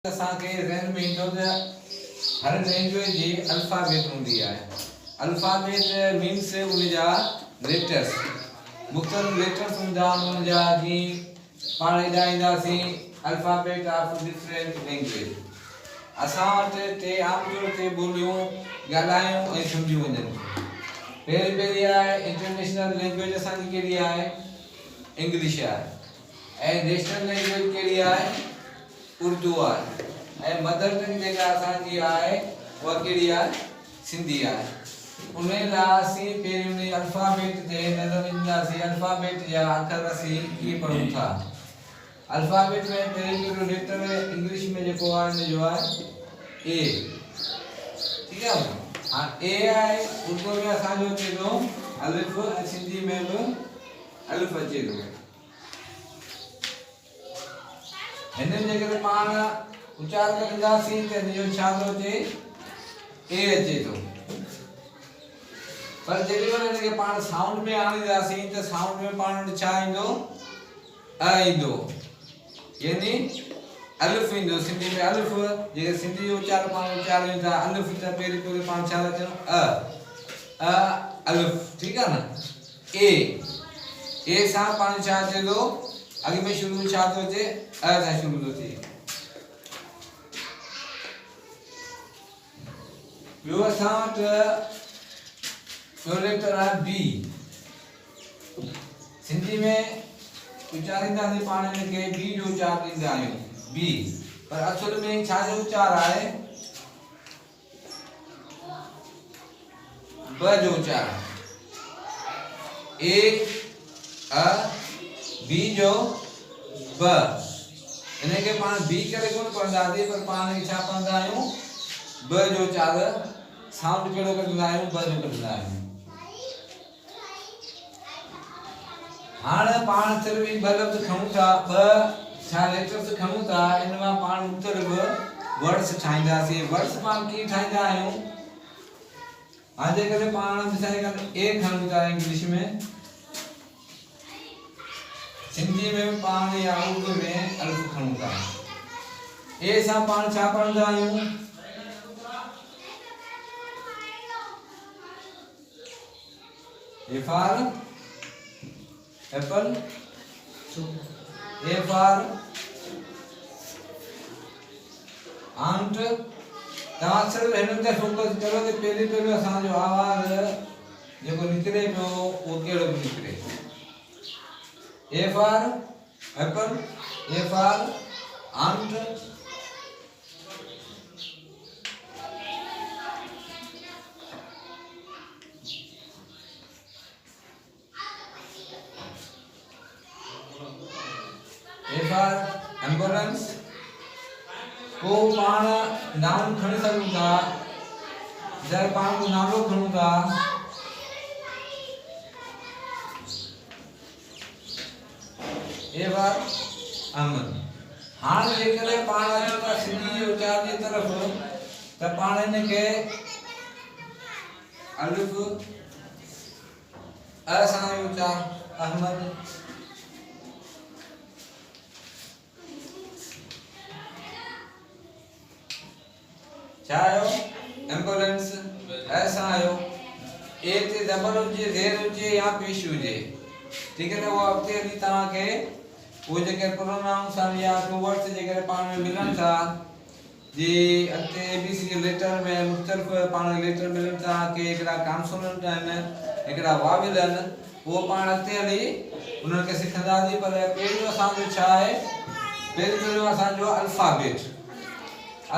असांखे ज़हन में ईंदो त हर लैंग्वेज जी अल्फ़ाबेट हूंदी आहे। अल्फ़ाबेट मीन्स उनजा लेटर्स, मुख़्तलिफ़ लेटर्स हूंदा आहिनि उनजा। जीअं पाण हेॾा ईंदासीं अल्फ़ाबेट ऑफ डिफरेंट लैंग्वेज। असां वटि टे आमतौर ते ॿोलियूं ॻाल्हायूं ऐं सम्झियूं वञनि। पहिरीं आहे इंटरनेशनल लैंग्वेज असांजी कहिड़ी आहे? इंग्लिश आहे। ऐं नेशनल लैंग्वेज कहिड़ी आहे? उर्दू आहे। ऐं मदर टंग जेका असांजी आहे उहा कहिड़ी आहे? सिंधी आहे। उन लाइ असीं पहिरीं उन अल्फ़ाबेट ते नज़र ॾींदासीं। अल्फ़ाबेट जा अखर असीं कीअं पढ़ूं था। अल्फ़ाबेट में पहिरियों लेटर इंग्लिश में जेको आहे उनजो आहे ए। ठीकु आहे? हाँ ए आहे। उर्दू में असांजो अचे थो अलिफ ऐं सिंधी में बि अलिफ अचे थो। हिननि जे करे पाण उचार कंदासीं त हिनजो छा थो अचे? ए अचे थो। पर जेॾी महिल हिनखे पाण साउंड में आणींदासीं त साउंड में पाण वटि छा ईंदो? अ ईंदो, यानी अलिफ ईंदो। सिंधी में अलिफ, जेके सिंधी जो उचार पाण उचारियूं था अलिफ, त पहिरीं पाण छा था चऊं? अ अलिफ। ठीकु आहे न? ए सां पाण छा अचे थो? अॻ में शुरू छा थो अचे? अ सां शुरू थो थिए। ॿियो असां वटि लेटर आहे बी। सिंधी में उचारींदासीं पाण हिनखे बी जो उचार ॾींदा आहियूं, बी। पर असुल में छा जो उचार आहे? ब जो उचार। ए अ बी जो ब। इनके पाण बी करे कोन पढ़ंदासीं, पर पाण खे छा पढ़ंदा आहियूं? ब जो उचार। साउंड कहिड़ो कढंदा आहियूं? ब जो कढंदा आहियूं। हाणे पाण सिर्फ़ ॿ लफ़्ज़ खणूं था, ॿ छा लेटर्स खणूं था, इन मां पाण मुख़्तलिफ़ वर्ड्स ठाहींदासीं। वर्ड्स पाण कीअं ठाहींदा आहियूं? हाणे जेकॾहिं पाण मिसाल ए खणूं था इंग्लिश में, सिंधी में पाण या उर्दू में अलिफ खणूं था। ए सां पाण छा पढ़ंदा आहियूं? A for apple, A for ant. तव्हां सिर्फ़ हिन ते फोकस करो कि पहिरीं असांजो आवाज़ जेको निकिरे पियो उहो कहिड़ो पियो निकिरे। A for apple, A for ant, A for ambulance। को पाण नाम खणी सघूं था, जर पाण को नालो खणूं था, ए बार अमन। हाणे जेकॾहिं पाण अचूं था सिंधी जे उचार जी तरफ़, त पाण हिनखे अलिफ अ सां उचार अहमद, छा आयो? एम्बुलेंस अ सां आयो। ए ते डबल हुजे, ज़ेर हुजे या पेश हुजे, ठीक है? वो अॻिते हली तव्हांखे वो जेके प्रोनाउंस आहिनि या वर्ड्स जेके पाण में मिलनि था, जी अॻिते एबीसी जे लेटर में मुख़्तलिफ़ पाण लेटर मिलनि था कि हिकिड़ा कॉन्सोनेंट आहिनि, हिकिड़ा वावेल आहिनि, उहो पाण अॻिते हली उन्हनि खे सिखंदासीं। पर पहिरियों असांजो छा आहे? पहिरियों असांजो अल्फ़ाबेट।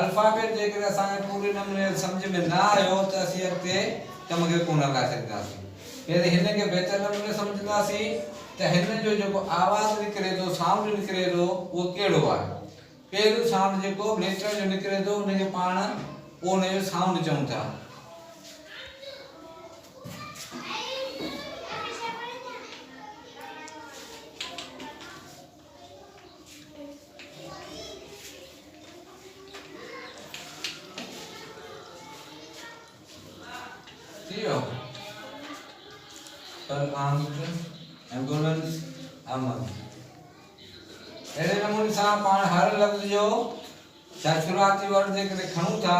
अल्फ़ाबेट जेकॾहिं असांखे पूरे नमूने सम्झ में न आयो त असीं अॻिते कम खे कोन हलाए सघंदासीं। पहिरीं हिनखे बहितर नमूने सम्झंदासीं त हिन जो जेको आवाज़ निकिरे थो, साउंड निकिरे थो, उहो कहिड़ो आहे। पहिरियों साउंड जेको लेटर जो निकिरे थो उनखे पाण उहो उनजो साउंड चऊं था। पर एम्बुलेंस अमन। अहिड़े नमूने सां पाण हर लफ़्ज़ जो छा शुरुआती वर्ड जेकॾहिं खणूं था